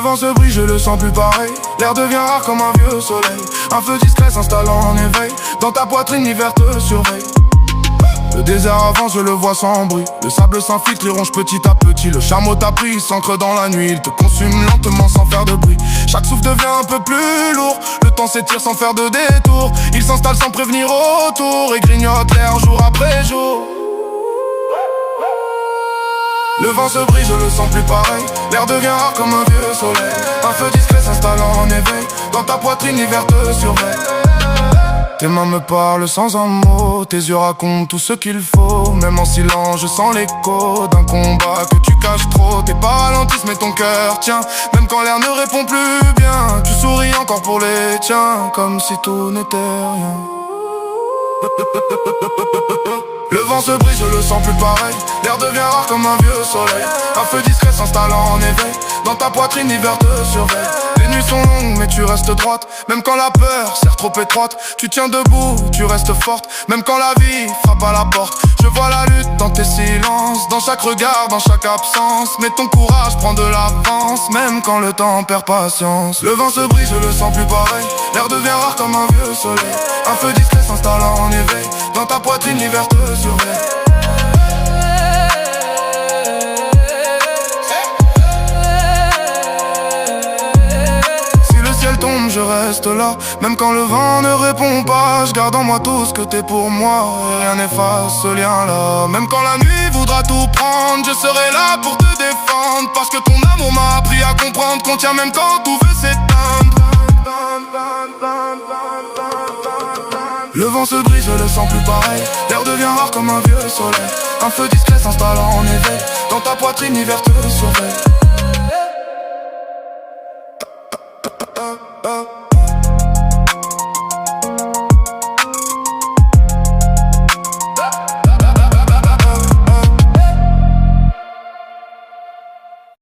vent se brise, je le sens plus pareil. L'air devient rare comme un vieux soleil. Un feu discret s'installant en éveil. Dans ta poitrine, l'hiver te surveille. Le désert avance, je le vois sans bruit. Le sable s'infiltre et ronge petit à petit. Le chameau t'a pris, s'ancre dans la nuit. Il te consume lentement sans faire de bruit. Chaque souffle devient un peu plus lourd. Le temps s'étire sans faire de détour. Il s'installe sans prévenir autour et grignote l'air jour après jour. Le vent se brise, je le sens plus pareil. L'air devient rare comme un vieux soleil. Un feu discret s'installant en éveil. Dans ta poitrine, l'hiver te surveille. Tes mains me parlent sans un mot. Tes yeux racontent tout ce qu'il faut. Même en silence, je sens l'écho d'un combat que tu caches trop. Tes pas ralentissent mais ton cœur tient. Même quand l'air ne répond plus bien. Tu souris encore pour les tiens. Comme si tout n'était rien. Le vent se brise, je le sens plus pareil. L'air devient rare comme un vieux soleil. Un feu discret s'installant en éveil. Dans ta poitrine, l'hiver te surveille. Les nuits sont longues mais tu restes droite. Même quand la peur serre trop étroite. Tu tiens debout, tu restes forte. Même quand la vie frappe à la porte. Je vois la lutte dans tes silences. Dans chaque regard, dans chaque absence. Mais ton courage prend de l'avance. Même quand le temps perd patience. Le vent se brise, je le sens plus pareil. L'air devient rare comme un vieux soleil. Un feu discret s'installant en éveil. Dans ta poitrine, l'hiver te surveille. Tombe, je reste là. Même quand le vent ne répond pas, je garde en moi tout ce que t'es pour moi. Et rien n'efface ce lien-là. Même quand la nuit voudra tout prendre, je serai là pour te défendre. Parce que ton amour m'a appris à comprendre qu'on tient même quand tout veut s'éteindre. Le vent se brise, je le sens plus pareil. L'air devient rare comme un vieux soleil. Un feu discret s'installant en éveil. Dans ta poitrine, l'hiver te surveille.